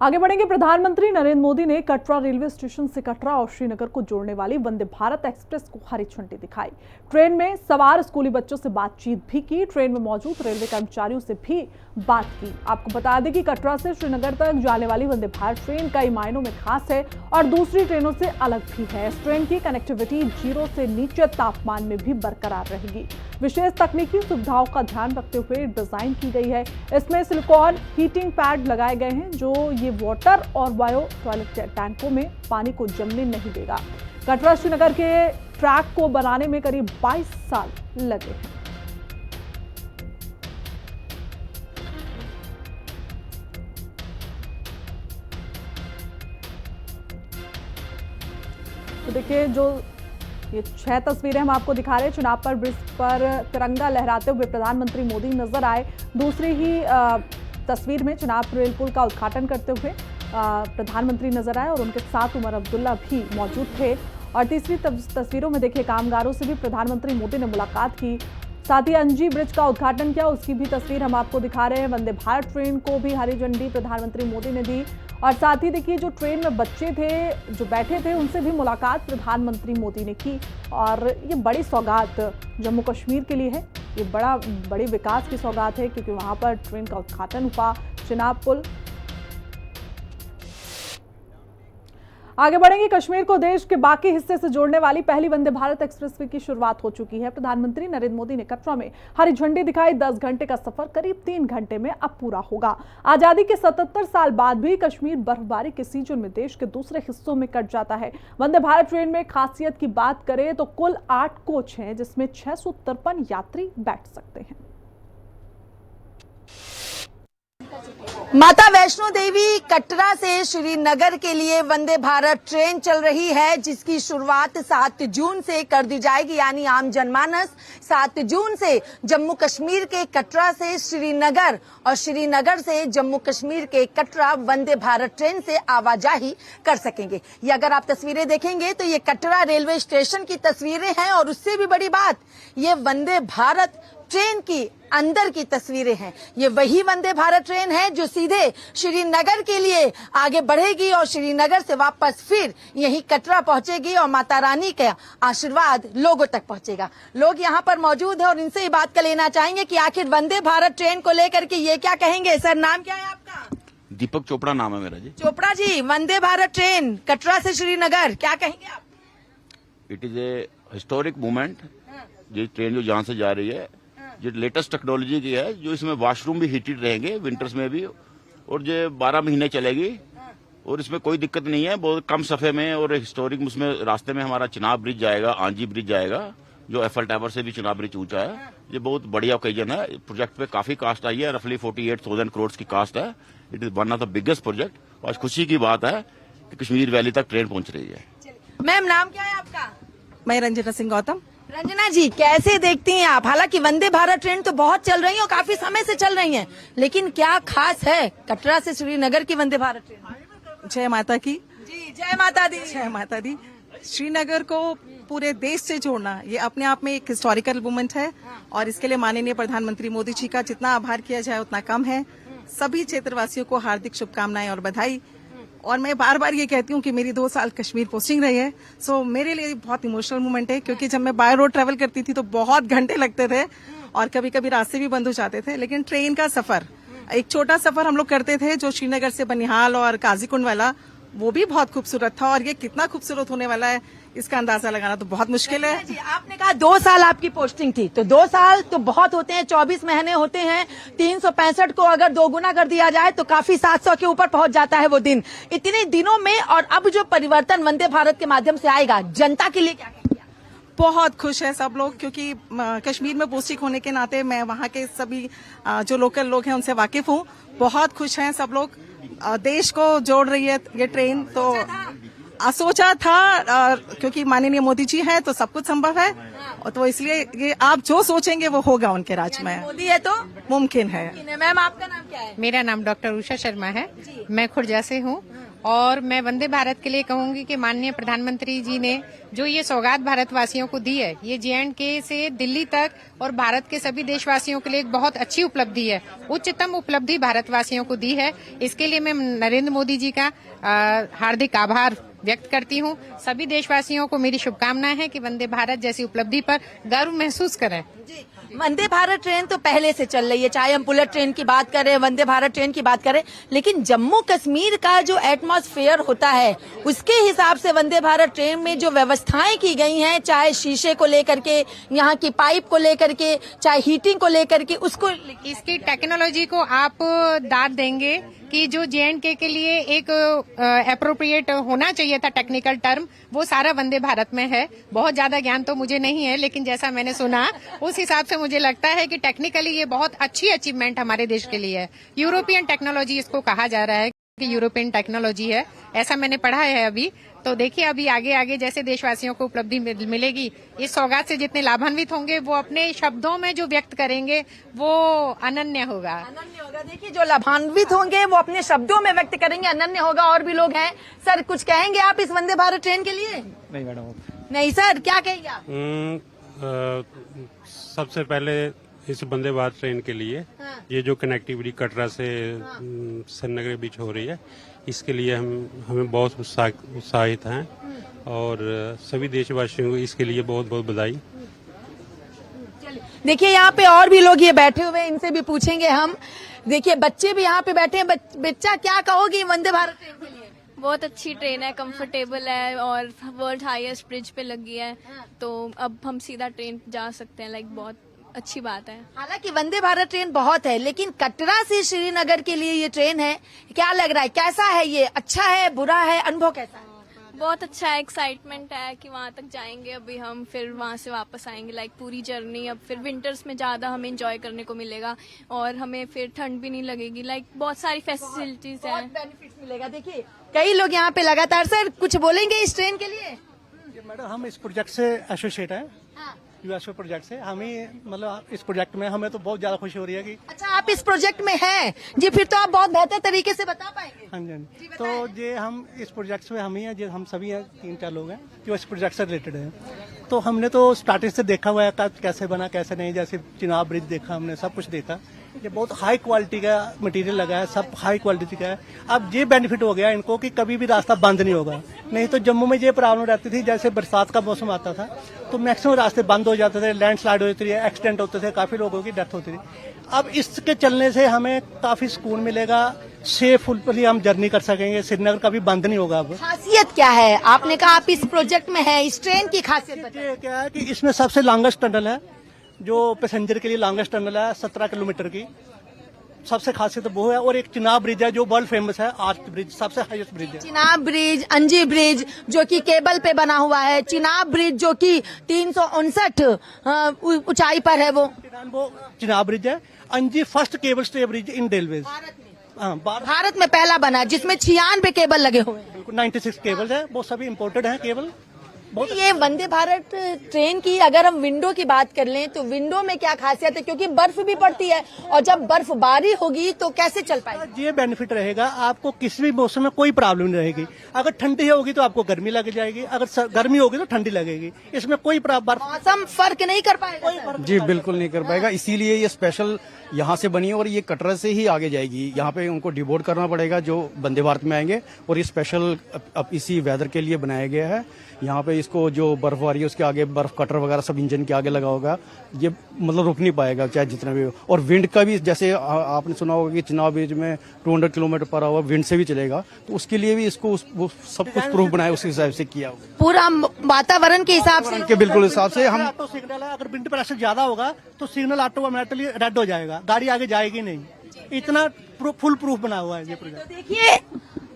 आगे बढ़ेंगे। प्रधानमंत्री नरेंद्र मोदी ने कटरा रेलवे स्टेशन से कटरा और श्रीनगर को जोड़ने वाली वंदे भारत एक्सप्रेस को हरी झंडी दिखाई। ट्रेन में सवार स्कूली बच्चों से बातचीत भी की। ट्रेन में मौजूद रेलवे कर्मचारियों से भी बात की। आपको बता दें कि कटरा से श्रीनगर तक जाने वाली वंदे भारत ट्रेन कई मायनों में खास है और दूसरी ट्रेनों से अलग भी है। इस ट्रेन की कनेक्टिविटी 0 से नीचे तापमान में भी बरकरार रहेगी। विशेष तकनीकी सुविधाओं का ध्यान रखते हुए डिजाइन की गई है। इसमें सिलिकॉन हीटिंग पैड लगाए गए हैं जो ये वाटर और बायो टॉयलेट टैंकों में पानी को जमने नहीं देगा। कटरा श्रीनगर के ट्रैक को बनाने में करीब 22 साल लगे हैं। तो देखिए, जो ये 6 तस्वीरें हम आपको दिखा रहे हैं। चुनाव पर ब्रिज पर तिरंगा लहराते हुए प्रधानमंत्री मोदी नजर आए। दूसरी ही तस्वीर में चुनाव रेल पुल का उद्घाटन करते हुए प्रधानमंत्री नजर आए और उनके साथ उमर अब्दुल्ला भी मौजूद थे। और तीसरी तस्वीरों में देखिए, कामगारों से भी प्रधानमंत्री मोदी ने मुलाकात की। साथ ही अंजी ब्रिज का उद्घाटन किया, उसकी भी तस्वीर हम आपको दिखा रहे हैं। वंदे भारत ट्रेन को भी हरी झंडी प्रधानमंत्री मोदी ने दी। और साथ ही देखिए, जो ट्रेन में बच्चे थे जो बैठे थे उनसे भी मुलाकात प्रधानमंत्री मोदी ने की। और ये बड़ी सौगात जम्मू कश्मीर के लिए है। ये बड़ी विकास की सौगात है क्योंकि वहां पर ट्रेन का उद्घाटन हुआ, चिनाब पुल। आगे बढ़ेंगे। कश्मीर को देश के बाकी हिस्से से जोड़ने वाली पहली वंदे भारत एक्सप्रेसवे की शुरुआत हो चुकी है। प्रधानमंत्री नरेंद्र मोदी ने कटरा में हरी झंडी दिखाई। 10 घंटे का सफर करीब 3 घंटे में अब पूरा होगा। आजादी के 77 साल बाद भी कश्मीर बर्फबारी के सीजन में देश के दूसरे हिस्सों में कट जाता है। वंदे भारत ट्रेन में खासियत की बात करें तो कुल 8 कोच हैं जिसमें 653 यात्री बैठ सकते हैं। माता वैष्णो देवी कटरा से श्रीनगर के लिए वंदे भारत ट्रेन चल रही है जिसकी शुरुआत 7 जून से कर दी जाएगी। यानी आम जनमानस 7 जून से जम्मू कश्मीर के कटरा से श्रीनगर और श्रीनगर से जम्मू कश्मीर के कटरा वंदे भारत ट्रेन से आवाजाही कर सकेंगे। ये अगर आप तस्वीरें देखेंगे तो ये कटरा रेलवे स्टेशन की तस्वीरें हैं और उससे भी बड़ी बात, ये वंदे भारत ट्रेन की अंदर की तस्वीरें हैं। ये वही वंदे भारत ट्रेन है जो सीधे श्रीनगर के लिए आगे बढ़ेगी और श्रीनगर से वापस फिर यही कटरा पहुंचेगी और माता रानी का आशीर्वाद लोगों तक पहुंचेगा। लोग यहाँ पर मौजूद हैं और इनसे ही बात कर लेना चाहेंगे कि आखिर वंदे भारत ट्रेन को लेकर के ये क्या कहेंगे। सर, नाम क्या है आपका? दीपक चोपड़ा नाम है मेरा जी। चोपड़ा जी, वंदे भारत ट्रेन कटरा से श्रीनगर, क्या कहेंगे आप? It is a historic movement. ये ट्रेन जो जहाँ से जा रही है जो लेटेस्ट टेक्नोलॉजी की है, जो इसमें वॉशरूम भी हीटेड रहेंगे विंटर्स में भी, और जो 12 महीने चलेगी और इसमें कोई दिक्कत नहीं है। बहुत कम सफे में और हिस्टोरिक उसमें रास्ते में हमारा चिनाब ब्रिज जाएगा, आंजी ब्रिज जाएगा जो एफएल टावर से भी चिनाब ब्रिज ऊंचा है। ये बहुत बढ़िया ओकेजन है। प्रोजेक्ट पे काफी कास्ट आई है, रफली 48,000 करोड़ की कास्ट है। It is one of the biggest project. आज खुशी की बात है कि कश्मीर वैली तक ट्रेन पहुंच रही है। मैम, नाम क्या है आपका? मैं रंजना सिंह गौतम। रंजना जी, कैसे देखती हैं आप? हालांकि वंदे भारत ट्रेन तो बहुत चल रही है और काफी समय से चल रही है, लेकिन क्या खास है कटरा से श्रीनगर की वंदे भारत ट्रेन? जय माता की। जी, जय माता दी। जय माता दी। श्रीनगर को पूरे देश से जोड़ना ये अपने आप में एक हिस्टोरिकल मूवमेंट है और इसके लिए माननीय प्रधानमंत्री मोदी जी का जितना आभार किया जाए उतना कम है। सभी क्षेत्रवासियों को हार्दिक शुभकामनाएं और बधाई। और मैं बार बार ये कहती हूँ कि मेरी 2 साल कश्मीर पोस्टिंग रही है, सो मेरे लिए बहुत इमोशनल मोमेंट है क्योंकि जब मैं बाय रोड ट्रेवल करती थी तो बहुत घंटे लगते थे और कभी कभी रास्ते भी बंद हो जाते थे। लेकिन ट्रेन का सफर, एक छोटा सफर हम लोग करते थे जो श्रीनगर से बनिहाल और काजीकुंड वाला, वो भी बहुत खूबसूरत था। और ये कितना खूबसूरत होने वाला है इसका अंदाजा लगाना तो बहुत मुश्किल है। जी, आपने कहा 2 साल आपकी पोस्टिंग थी, तो 2 साल तो बहुत होते हैं, 24 महीने होते हैं। 365 को अगर 2 गुना कर दिया जाए तो काफी 700 के ऊपर पहुंच जाता है वो दिन। इतने दिनों में और अब जो परिवर्तन वंदे भारत के माध्यम से आएगा, जनता के लिए क्या कहेंगे? बहुत खुश है सब लोग क्योंकि कश्मीर में पोस्टिंग होने के नाते मैं वहाँ के सभी जो लोकल लोग हैं उनसे वाकिफ हूँ। बहुत खुश हैं सब लोग। देश को जोड़ रही है ये ट्रेन, तो सोचा था क्योंकि माननीय मोदी जी हैं तो सब कुछ संभव है और तो इसलिए ये आप जो सोचेंगे वो होगा उनके राज में, मोदी है तो मुमकिन है। मैम आपका नाम क्या है? मेरा नाम डॉक्टर उषा शर्मा है। मैं खुर्जा से हूँ और मैं वंदे भारत के लिए कहूंगी कि माननीय प्रधानमंत्री जी ने जो ये सौगात भारतवासियों को दी है, ये J&K से दिल्ली तक और भारत के सभी देशवासियों के लिए एक बहुत अच्छी उपलब्धि है, उच्चतम उपलब्धि भारतवासियों को दी है। इसके लिए मैं नरेंद्र मोदी जी का हार्दिक आभार व्यक्त करती हूँ। सभी देशवासियों को मेरी शुभकामनाएं हैं कि वंदे भारत जैसी उपलब्धि पर गर्व महसूस करें। वंदे भारत ट्रेन तो पहले से चल रही है, चाहे हम बुलेट ट्रेन की बात करें, वंदे भारत ट्रेन की बात करें, लेकिन जम्मू कश्मीर का जो एटमॉस्फेयर होता है उसके हिसाब से वंदे भारत ट्रेन में जो व्यवस्थाएं की गई हैं, चाहे शीशे को लेकर के, यहाँ की पाइप को लेकर के, चाहे हीटिंग को लेकर के, उसको इसकी टेक्नोलॉजी को आप दाद देंगे कि जो J&K के लिए एक अप्रोप्रिएट होना चाहिए था टेक्निकल टर्म, वो सारा वंदे भारत में है। बहुत ज्यादा ज्ञान तो मुझे नहीं है, लेकिन जैसा मैंने सुना उस हिसाब से मुझे लगता है कि टेक्निकली ये बहुत अच्छी अचीवमेंट हमारे देश के लिए है। यूरोपियन टेक्नोलॉजी इसको कहा जा रहा है कि यूरोपियन टेक्नोलॉजी है, ऐसा मैंने पढ़ा है अभी। तो देखिए अभी आगे आगे जैसे देशवासियों को उपलब्धि मिलेगी, इस सौगात से जितने लाभान्वित होंगे वो अपने शब्दों में जो व्यक्त करेंगे वो अनन्य होगा। अनन्य होगा। देखिए जो लाभान्वित होंगे वो अपने शब्दों में व्यक्त करेंगे, अनन्य होगा। और भी लोग हैं। सर कुछ कहेंगे आप इस वंदे भारत ट्रेन के लिए? नहीं मैडम। नहीं सर, क्या कहेंगे आप? सबसे पहले इस वंदे भारत ट्रेन के लिए ये जो कनेक्टिविटी कटरा से श्रीनगर के बीच हो रही है, इसके लिए हमें बहुत उत्साहित हैं और सभी देशवासियों को इसके लिए बहुत बहुत बधाई। देखिए यहाँ पे और भी लोग ये बैठे हुए हैं, इनसे भी पूछेंगे हम। देखिए बच्चे भी यहाँ पे बैठे हैं। बच्चा क्या कहोगी वंदे भारत ट्रेन के लिए? बहुत अच्छी ट्रेन है, कंफर्टेबल है और वर्ल्ड हाईएस्ट ब्रिज पे लगी है, तो अब हम सीधा ट्रेन जा सकते हैं। लाइक बहुत अच्छी बात है। हालांकि वंदे भारत ट्रेन बहुत है, लेकिन कटरा से श्रीनगर के लिए ये ट्रेन है। क्या लग रहा है, कैसा है ये? अच्छा है, बुरा है, अनुभव कैसा है? बहुत अच्छा है, एक्साइटमेंट है कि वहाँ तक जाएंगे अभी हम, फिर वहाँ से वापस आएंगे। लाइक पूरी जर्नी अब फिर विंटर्स में ज्यादा हमें एंजॉय करने को मिलेगा और हमें फिर ठंड भी नहीं लगेगी। लाइक बहुत सारी फैसिलिटीज हैं, बेनिफिट मिलेगा। देखिए कई लोग यहाँ पे लगातार। सर कुछ बोलेंगे इस ट्रेन के लिए? मैडम हम इस प्रोजेक्ट से एसोसिएट हैं, यूएसओ प्रोजेक्ट से। हमें मतलब इस प्रोजेक्ट में हमें तो बहुत ज्यादा खुशी हो रही है कि अच्छा आप इस प्रोजेक्ट में हैं जी, फिर तो आप बहुत बेहतर तरीके से बता पाएंगे। हाँ जी, हाँ जी। तो ये हम इस प्रोजेक्ट में हम ही हैं, जो हम सभी हैं, 3-4 लोग हैं जो इस प्रोजेक्ट से रिलेटेड हैं। तो हमने तो स्टार्टिंग से देखा हुआ है कैसे बना कैसे नहीं, जैसे चिनाब ब्रिज देखा हमने, सब कुछ देखा। ये बहुत हाई क्वालिटी का मटेरियल लगा है, सब हाई क्वालिटी का है। अब ये बेनिफिट हो गया इनको कि कभी भी रास्ता बंद नहीं होगा। नहीं तो जम्मू में ये प्रॉब्लम रहती थी, जैसे बरसात का मौसम आता था तो मैक्सिमम रास्ते बंद हो जाते थे, लैंडस्लाइड होती थी, एक्सीडेंट होते थे, काफी लोगों की डेथ होती थी। अब इसके चलने से हमें काफी सुकून मिलेगा, सेफुली हम जर्नी कर सकेंगे, श्रीनगर कभी बंद नहीं होगा। अब खासियत क्या है? आपने कहा आप इस प्रोजेक्ट में है, इस ट्रेन की खासियत बताइए। ये क्या है कि इसमें सबसे लॉन्गेस्ट टनल है, जो पैसेंजर के लिए लॉन्गेस्ट टनल है, 17 किलोमीटर की। सबसे खासियत वो है। और एक चिनाब ब्रिज है जो वर्ल्ड फेमस है, आर्च ब्रिज, सबसे हाईएस्ट ब्रिज है। चिनाब ब्रिज, अंजी ब्रिज जो कि केबल पे बना हुआ है, चिनाब ब्रिज जो कि 359 ऊंचाई पर है, वो चिनाब ब्रिज है। अंजी फर्स्ट केबल स्टे ब्रिज इन रेलवे, हाँ भारत में पहला बना है, जिसमें 96 केबल लगे हुए हैं। बिल्कुल 96 केबल है, वो सभी इम्पोर्टेड है केबल। ये वंदे भारत ट्रेन की अगर हम विंडो की बात कर लें तो विंडो में क्या खासियत है? क्योंकि बर्फ भी पड़ती है और जब बर्फबारी होगी तो कैसे चल पाएगी? ये बेनिफिट रहेगा, आपको किसी भी मौसम में कोई प्रॉब्लम नहीं रहेगी। अगर ठंडी होगी तो आपको गर्मी लग जाएगी, अगर गर्मी होगी तो ठंडी लगेगी। इसमें कोई मौसम फर्क नहीं कर पाएगा? जी बिल्कुल नहीं कर पाएगा, इसीलिए ये स्पेशल यहाँ से बनी है और ये कटरा से ही आगे जाएगी। यहाँ पे उनको डिबोर्ड करना पड़ेगा जो वंदे भारत में आएंगे, और ये स्पेशल अब इसी वेदर के लिए बनाया गया है। यहाँ पे इसको जो बर्फबारी है उसके आगे बर्फ कटर वगैरह सब इंजन के आगे लगा होगा, ये मतलब रुक नहीं पाएगा चाहे जितना भी हो। और विंड का भी, जैसे आपने सुना होगा कि चिनाब ब्रिज में 200 किलोमीटर पर आवर विंड से भी चलेगा, तो उसके लिए भी इसको वो सब कुछ प्रूफ बनाया, उस हिसाब से किया पूरा वातावरण के हिसाब से के बिल्कुल हिसाब से। हम ऑटो सिग्नल है, अगर विंड प्रेशर ज्यादा होगा तो सिग्नल ऑटोमेटिकली रेड हो जाएगा, गाड़ी आगे जाएगी नहीं। इतना फुल प्रूफ बना हुआ है ये प्रोजेक्ट। तो देखिए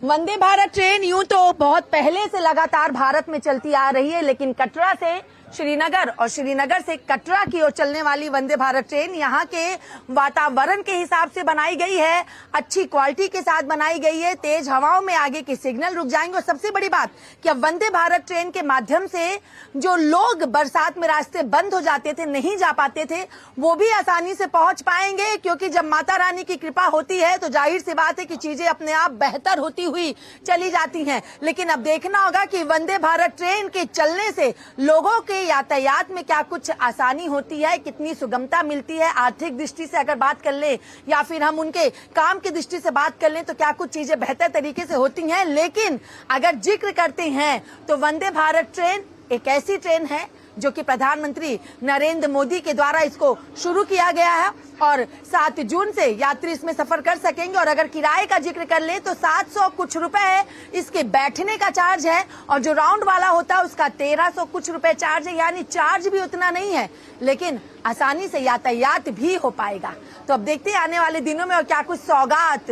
वंदे भारत ट्रेन यूं तो बहुत पहले से लगातार भारत में चलती आ रही है, लेकिन कटरा से श्रीनगर और श्रीनगर से कटरा की ओर चलने वाली वंदे भारत ट्रेन यहाँ के वातावरण के हिसाब से बनाई गई है, अच्छी क्वालिटी के साथ बनाई गई है। तेज हवाओं में आगे के सिग्नल रुक जाएंगे और सबसे बड़ी बात कि अब वंदे भारत ट्रेन के माध्यम से जो लोग बरसात में रास्ते बंद हो जाते थे, नहीं जा पाते थे, वो भी आसानी से पहुंच पाएंगे, क्योंकि जब माता रानी की कृपा होती है तो जाहिर सी बात है कि चीजें अपने आप बेहतर होती हुई चली जाती हैं। लेकिन अब देखना होगा कि वंदे भारत ट्रेन के चलने से लोगों के यातायात में क्या कुछ आसानी होती है, कितनी सुगमता मिलती है। आर्थिक दृष्टि से अगर बात कर ले या फिर हम उनके काम की दृष्टि से बात कर लें तो क्या कुछ चीजें बेहतर तरीके से होती हैं। लेकिन अगर जिक्र करते हैं तो वंदे भारत ट्रेन एक ऐसी ट्रेन है जो कि प्रधानमंत्री नरेंद्र मोदी के द्वारा इसको शुरू किया गया है और 7 जून से यात्री इसमें सफर कर सकेंगे। और अगर किराए का जिक्र कर ले तो 700 कुछ रुपए है इसके बैठने का चार्ज है, और जो राउंड वाला होता है उसका 1300 कुछ रुपए चार्ज है, यानी चार्ज भी उतना नहीं है, लेकिन आसानी से यातायात भी हो पाएगा। तो अब देखते हैं आने वाले दिनों में और क्या कुछ सौगात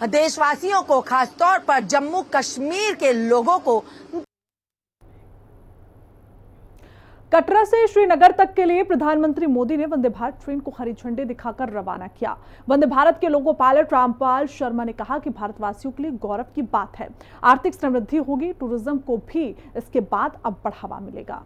देशवासियों को, खासतौर पर जम्मू कश्मीर के लोगों को। कटरा से श्रीनगर तक के लिए प्रधानमंत्री मोदी ने वंदे भारत ट्रेन को हरी झंडी दिखाकर रवाना किया। वंदे भारत के लोगो पायलट रामपाल शर्मा ने कहा कि भारतवासियों के लिए गौरव की बात है, आर्थिक समृद्धि होगी, टूरिज्म को भी इसके बाद अब बढ़ावा मिलेगा।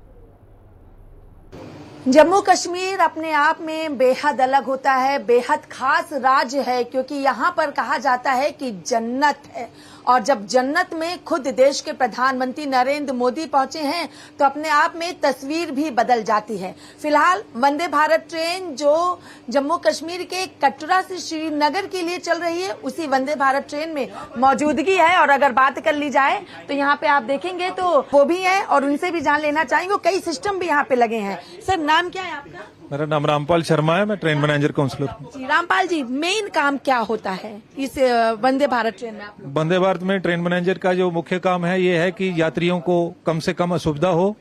जम्मू कश्मीर अपने आप में बेहद अलग होता है, बेहद खास राज्य है, क्योंकि यहाँ पर कहा जाता है कि जन्नत है। और जब जन्नत में खुद देश के प्रधानमंत्री नरेंद्र मोदी पहुंचे हैं तो अपने आप में तस्वीर भी बदल जाती है। फिलहाल वंदे भारत ट्रेन जो जम्मू कश्मीर के कटरा से श्रीनगर के लिए चल रही है, उसी वंदे भारत ट्रेन में मौजूदगी है। और अगर बात कर ली जाए तो यहाँ पे आप देखेंगे तो वो भी है और उनसे भी जान लेना चाहेंगे। कई सिस्टम भी यहाँ पे लगे हैं। सर, नाम क्या है आपका? मेरा नाम रामपाल शर्मा है, मैं ट्रेन मैनेजर काउंसलर। जी रामपाल जी, मेन काम क्या होता है इस वंदे भारत ट्रेन में आप लोग? वंदे भारत में ट्रेन मैनेजर का जो मुख्य काम है ये है कि यात्रियों को कम से कम असुविधा हो,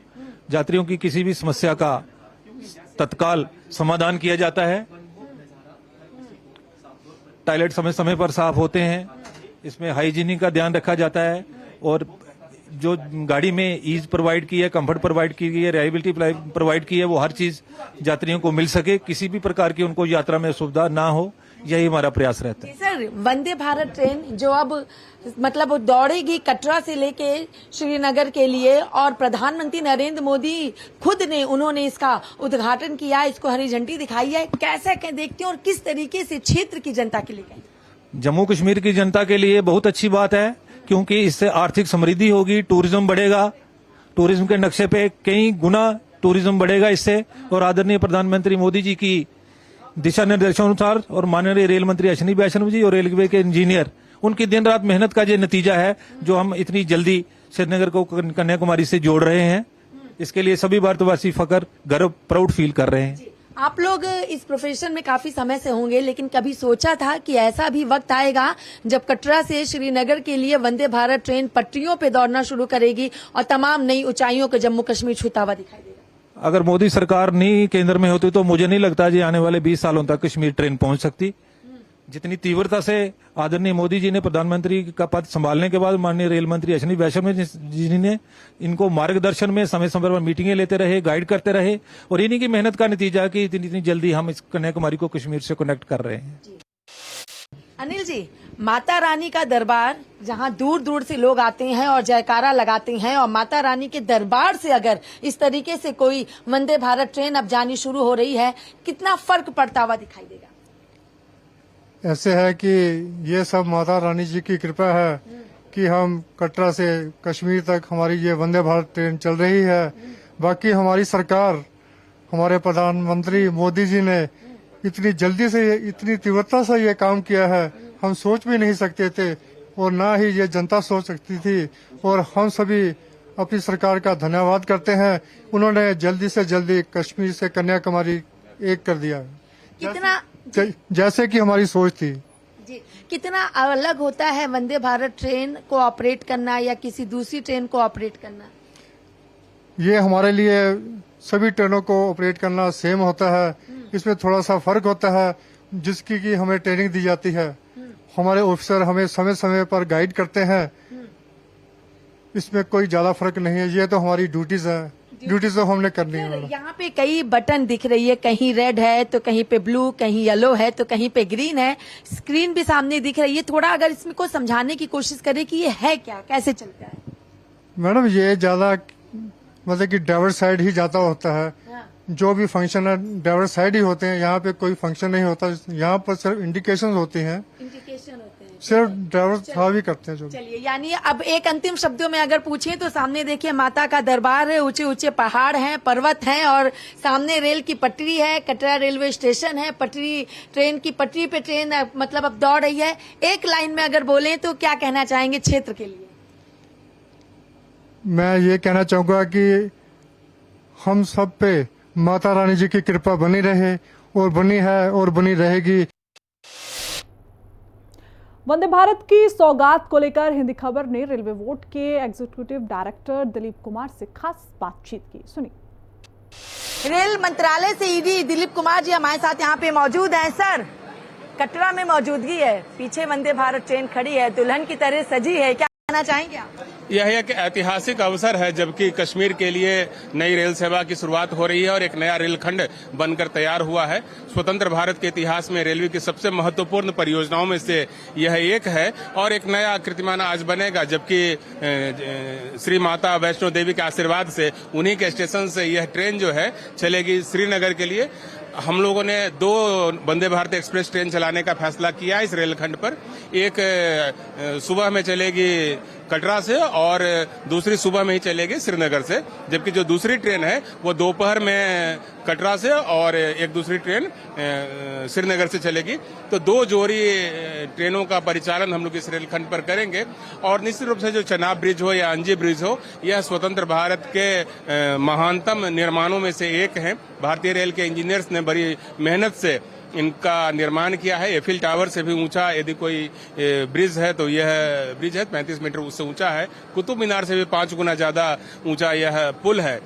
यात्रियों की किसी भी समस्या का तत्काल समाधान किया जाता है। टॉयलेट समय समय पर साफ होते हैं, इसमें हाइजीनिक का ध्यान रखा जाता है, और जो गाड़ी में ईज प्रोवाइड की है, कंफर्ट प्रोवाइड की है, रिलायबिलिटी प्रोवाइड की है, वो हर चीज यात्रियों को मिल सके, किसी भी प्रकार की उनको यात्रा में असुविधा ना हो, यही हमारा प्रयास रहता है। सर, वंदे भारत ट्रेन जो अब मतलब दौड़ेगी कटरा से लेके श्रीनगर के लिए, और प्रधानमंत्री नरेंद्र मोदी खुद ने उन्होंने इसका उद्घाटन किया, इसको हरी झंडी दिखाई है, कैसे देखते हैं और किस तरीके से क्षेत्र की जनता के लिए? जम्मू कश्मीर की जनता के लिए बहुत अच्छी बात है, क्योंकि इससे आर्थिक समृद्धि होगी, टूरिज्म बढ़ेगा, टूरिज्म के नक्शे पे कई गुना टूरिज्म बढ़ेगा इससे। और आदरणीय प्रधानमंत्री मोदी जी की दिशा निर्देशानुसार और माननीय रेल मंत्री अश्विनी वैष्णव जी और रेलवे के इंजीनियर, उनकी दिन रात मेहनत का ये नतीजा है जो हम इतनी जल्दी श्रीनगर को कन्याकुमारी से जोड़ रहे हैं। इसके लिए सभी भारतवासी फख्र, गर्व, प्राउड फील कर रहे हैं। आप लोग इस प्रोफेशन में काफी समय से होंगे, लेकिन कभी सोचा था कि ऐसा भी वक्त आएगा जब कटरा से श्रीनगर के लिए वंदे भारत ट्रेन पटरियों पे दौड़ना शुरू करेगी और तमाम नई ऊंचाइयों को जम्मू कश्मीर छूता हुआ दिखाई देगा? अगर मोदी सरकार नहीं केंद्र में होती तो मुझे नहीं लगता जी आने वाले 20 सालों तक कश्मीर ट्रेन पहुंच सकती। जितनी तीव्रता से आदरणीय मोदी जी ने प्रधानमंत्री का पद संभालने के बाद माननीय रेल मंत्री अश्विनी वैष्णव जी ने इनको मार्गदर्शन में समय समय पर मीटिंगें लेते रहे, गाइड करते रहे, और इन्हीं की मेहनत का नतीजा कि इतनी जल्दी हम इस कन्याकुमारी को कश्मीर से कनेक्ट कर रहे हैं। अनिल जी, माता रानी का दरबार जहां दूर दूर से लोग आते हैं और जयकारा लगाते हैं, और माता रानी के दरबार से अगर इस तरीके से कोई वंदे भारत ट्रेन अब जानी शुरू हो रही है, कितना फर्क पड़ता हुआ दिखाई देगा? ऐसे है कि ये सब माता रानी जी की कृपा है कि हम कटरा से कश्मीर तक हमारी ये वंदे भारत ट्रेन चल रही है। बाकी हमारी सरकार, हमारे प्रधानमंत्री मोदी जी ने इतनी जल्दी से, इतनी तीव्रता से ये काम किया है, हम सोच भी नहीं सकते थे, और ना ही ये जनता सोच सकती थी। और हम सभी अपनी सरकार का धन्यवाद करते हैं, उन्होंने जल्दी से जल्दी कश्मीर से कन्याकुमारी एक कर दिया, कितना जैसे कि हमारी सोच थी। जी, कितना अलग होता है वंदे भारत ट्रेन को ऑपरेट करना या किसी दूसरी ट्रेन को ऑपरेट करना? ये हमारे लिए सभी ट्रेनों को ऑपरेट करना सेम होता है, इसमें थोड़ा सा फर्क होता है जिसकी कि हमें ट्रेनिंग दी जाती है, हमारे ऑफिसर हमें समय समय पर गाइड करते हैं, इसमें कोई ज्यादा फर्क नहीं है, ये तो हमारी ड्यूटीज है। ड्यूटी तो हमने करनी है मैडम। यहाँ पे कई बटन दिख रही है, कहीं रेड है तो कहीं पे ब्लू, कहीं येलो है तो कहीं पे ग्रीन है। स्क्रीन भी सामने दिख रही है। थोड़ा अगर इसमें को समझाने की कोशिश करें कि ये है क्या, कैसे चलता है। मैडम ये ज्यादा मतलब कि डाइवर्स साइड ही ज्यादा होता है। जो भी फंक्शन है डाइवर्स साइड ही होते हैं। यहाँ पे कोई फंक्शन नहीं होता। यहाँ पर सिर्फ इंडिकेशन होती हैं, इंडिकेशन होते हैं, सिर्फ ड्राइवर था भी करते हैं जो। चलिए, यानी अब एक अंतिम शब्दों में अगर पूछें तो सामने देखिए माता का दरबार है, ऊंचे ऊंचे पहाड़ हैं, पर्वत हैं और सामने रेल की पटरी है, कटरा रेलवे स्टेशन है। पटरी ट्रेन की पटरी पे ट्रेन मतलब अब दौड़ रही है। एक लाइन में अगर बोलें तो क्या कहना चाहेंगे क्षेत्र के लिए? मैं ये कहना चाहूंगा कि हम सब पे माता रानी जी की कृपा बनी रहे और बनी है और बनी रहेगी। वंदे भारत की सौगात को लेकर हिंदी खबर ने रेलवे बोर्ड के एग्जीक्यूटिव डायरेक्टर दिलीप कुमार से खास बातचीत की, सुनिए। रेल मंत्रालय से ईडी दिलीप कुमार जी हमारे साथ यहाँ पे मौजूद हैं। सर, कटरा में मौजूदगी है, पीछे वंदे भारत ट्रेन खड़ी है, दुल्हन की तरह सजी है, क्या कहना चाहेंगे आप? यह एक ऐतिहासिक अवसर है जबकि कश्मीर के लिए नई रेल सेवा की शुरुआत हो रही है और एक नया रेलखंड बनकर तैयार हुआ है। स्वतंत्र भारत के इतिहास में रेलवे की सबसे महत्वपूर्ण परियोजनाओं में से यह एक है और एक नया कीर्तिमान आज बनेगा जबकि श्री माता वैष्णो देवी के आशीर्वाद से उन्हीं के स्टेशन से यह ट्रेन जो है चलेगी श्रीनगर के लिए। हम लोगों ने 2 वंदे भारत एक्सप्रेस ट्रेन चलाने का फैसला किया इस रेलखंड पर। एक सुबह में चलेगी कटरा से और दूसरी सुबह में ही चलेगी श्रीनगर से, जबकि जो दूसरी ट्रेन है वो दोपहर में कटरा से और एक दूसरी ट्रेन श्रीनगर से चलेगी। तो 2 जोड़ी ट्रेनों का परिचालन हम लोग इस रेलखंड पर करेंगे और निश्चित रूप से जो चनाब ब्रिज हो या अंजी ब्रिज हो, यह स्वतंत्र भारत के महानतम निर्माणों में से एक है। भारतीय रेल के इंजीनियर्स ने बड़ी मेहनत से इनका निर्माण किया है। एफिल टावर से भी ऊंचा यदि कोई ब्रिज है तो यह ब्रिज है, 35 मीटर उससे ऊंचा है। कुतुब मीनार से भी 5 गुना ज्यादा ऊंचा यह पुल है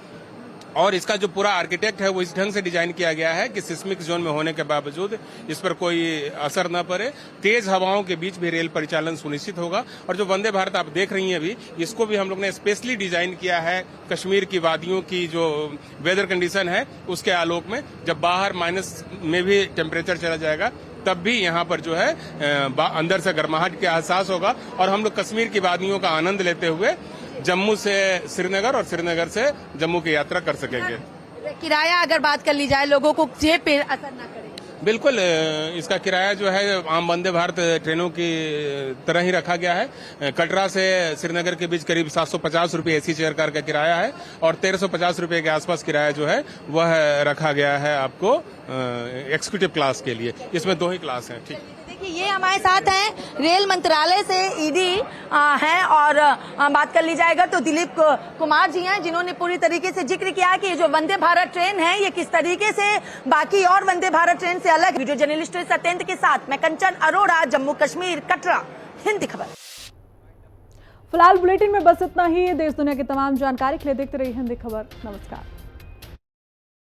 और इसका जो पूरा आर्किटेक्ट है वो इस ढंग से डिजाइन किया गया है कि सिस्मिक जोन में होने के बावजूद इस पर कोई असर न पड़े। तेज हवाओं के बीच भी रेल परिचालन सुनिश्चित होगा और जो वंदे भारत आप देख रही हैं अभी, इसको भी हम लोग ने स्पेशली डिजाइन किया है कश्मीर की वादियों की जो वेदर कंडीशन है उसके आलोक में। जब बाहर माइनस में भी टेम्परेचर चला जाएगा तब भी यहाँ पर जो है अंदर से गर्माहट का एहसास होगा और हम लोग कश्मीर की वादियों का आनंद लेते हुए जम्मू से श्रीनगर और श्रीनगर से जम्मू की यात्रा कर सकेंगे। किराया अगर बात कर ली जाए, लोगों को जेब पे असर ना करे? बिल्कुल, इसका किराया जो है आम वंदे भारत ट्रेनों की तरह ही रखा गया है। कटरा से श्रीनगर के बीच करीब 750 रुपये एसी चेयर कार का किराया है और 1350 रुपये के आसपास किराया जो है वह रखा गया है आपको एग्जीक्यूटिव क्लास के लिए। इसमें 2 ही क्लास हैं। ठीक, देखिए ये हमारे साथ हैं रेल मंत्रालय से ईडी हैं और बात कर ली जाएगा तो दिलीप कुमार जी हैं जिन्होंने पूरी तरीके से जिक्र किया कि ये जो वंदे भारत ट्रेन है ये किस तरीके से बाकी और वंदे भारत ट्रेन से अलग। वीडियो जर्नलिस्ट सत्येंद्र के साथ मैं कंचन अरोड़ा, जम्मू कश्मीर, कटरा, हिंदी खबर। फिलहाल बुलेटिन में बस इतना ही। देश दुनिया की तमाम जानकारी के लिए देखते रहिए हिंदी खबर। नमस्कार।